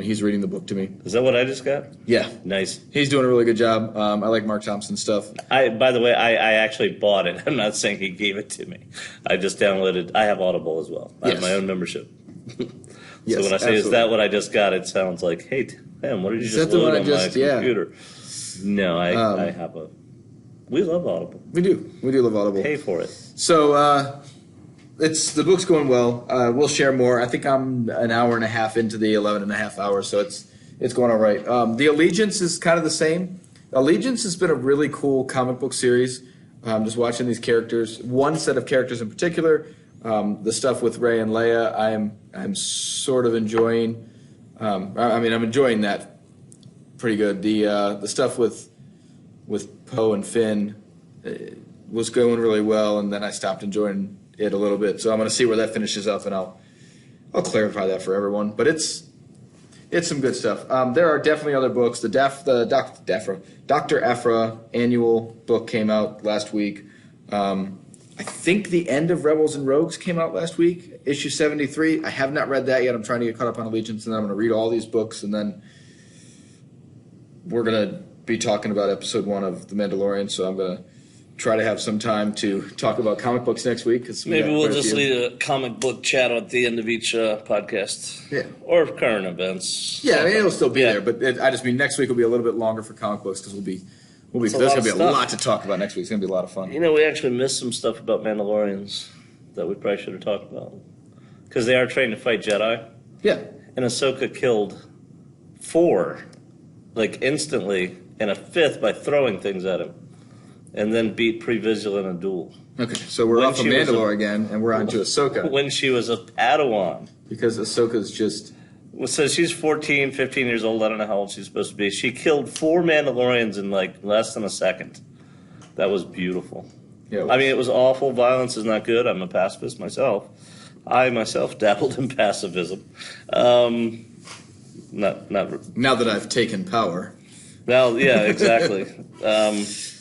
He's reading the book to me. Is that what I just got? Yeah. Nice. He's doing a really good job. I like Mark Thompson's stuff. By the way, I actually bought it. I'm not saying he gave it to me. I just downloaded. I have Audible as well. I have my own membership. Yes, so when I say, is that what I just got? It sounds like, hey, man, what did you just load on my computer? No, I have a... We love Audible. We do. We do love Audible. Pay for it. So, the book's going well. We'll share more. I think I'm an hour and a half into the 11 and a half hours, so it's going all right. The Allegiance is kind of the same. Allegiance has been a really cool comic book series. Just watching these characters, one set of characters in particular, the stuff with Rey and Leia, I'm sort of enjoying. I'm enjoying that pretty good. The stuff with Poe and Finn was going really well, and then I stopped enjoying it a little bit. So I'm going to see where that finishes up, and I'll clarify that for everyone. But it's some good stuff. There are definitely other books. The Dr. Aphra annual book came out last week. I think the end of Rebels and Rogues came out last week, issue 73. I have not read that yet. I'm trying to get caught up on Allegiance, and then I'm going to read all these books, and then we're going to be talking about episode 1 of The Mandalorian, so I'm going to try to have some time to talk about comic books next week. Maybe we'll just lead a comic book chat at the end of each podcast. Yeah. Or current events. Yeah, it'll still be there, but I just mean next week will be a little bit longer for comic books because there's going to be a lot to talk about next week. It's going to be a lot of fun. We actually missed some stuff about Mandalorians that we probably should have talked about. Because they are trained to fight Jedi. Yeah. And Ahsoka killed 4, instantly, and a 5th by throwing things at him. And then beat Pre-Visual in a duel. Okay, so we're off of Mandalore again, and we're on to Ahsoka. When she was a Padawan. Because Ahsoka's just... So she's 14, 15 years old. I don't know how old she's supposed to be. She killed 4 Mandalorians in, less than a second. That was beautiful. Yeah, it was awful. Violence is not good. I'm a pacifist myself. I myself dabbled in pacifism. Not. Now that I've taken power. Well, yeah, exactly. That's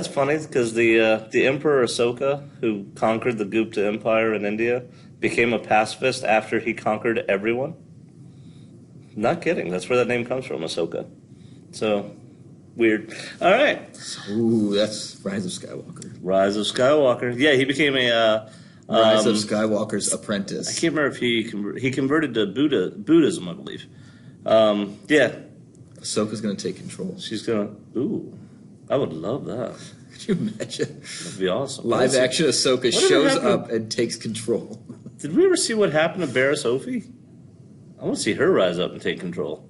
funny because the Emperor Ashoka, who conquered the Gupta Empire in India, became a pacifist after he conquered everyone. Not kidding. That's where that name comes from, Ahsoka. So, weird. All right. Ooh, that's Rise of Skywalker. Rise of Skywalker. Yeah, he became a... Rise of Skywalker's apprentice. I can't remember if he converted to Buddhism, I believe. Yeah. Ahsoka's going to take control. She's going to... Ooh. I would love that. Could you imagine? That'd be awesome. Live action Ahsoka shows up and takes control. Did we ever see what happened to Barriss Offee? I want to see her rise up and take control.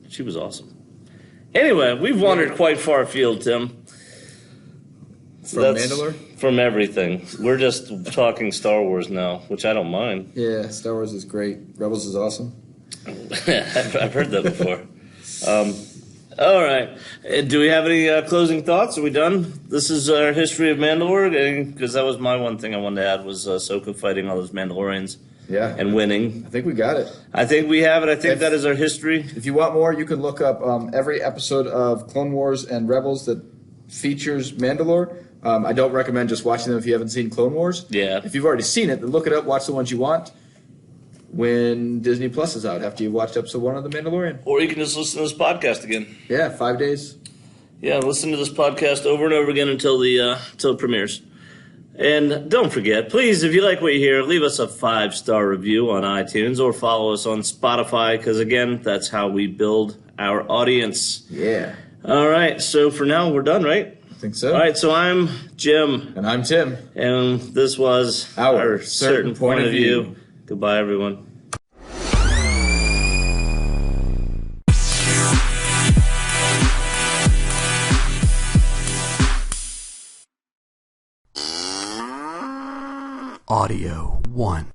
She was awesome. Anyway, we've wandered quite far afield, Tim. From Mandalore? From everything. We're just talking Star Wars now, which I don't mind. Yeah, Star Wars is great. Rebels is awesome. I've heard that before. All right. Do we have any closing thoughts? Are we done? This is our history of Mandalore, because that was my one thing I wanted to add was Ahsoka fighting all those Mandalorians. Yeah. And winning. I think we got it. I think we have it. I think that is our history. If you want more, you can look up every episode of Clone Wars and Rebels that features Mandalore. I don't recommend just watching them if you haven't seen Clone Wars. Yeah. If you've already seen it, then look it up, watch the ones you want when Disney Plus is out after you've watched episode 1 of The Mandalorian. Or you can just listen to this podcast again. Yeah, 5 days. Yeah, listen to this podcast over and over again until it premieres. And don't forget, please, if you like what you hear, leave us a 5-star review on iTunes or follow us on Spotify, because, again, that's how we build our audience. Yeah. All right, so for now, we're done, right? I think so. All right, so I'm Jim. And I'm Tim. And this was our certain point of view. Goodbye, everyone. Audio 1.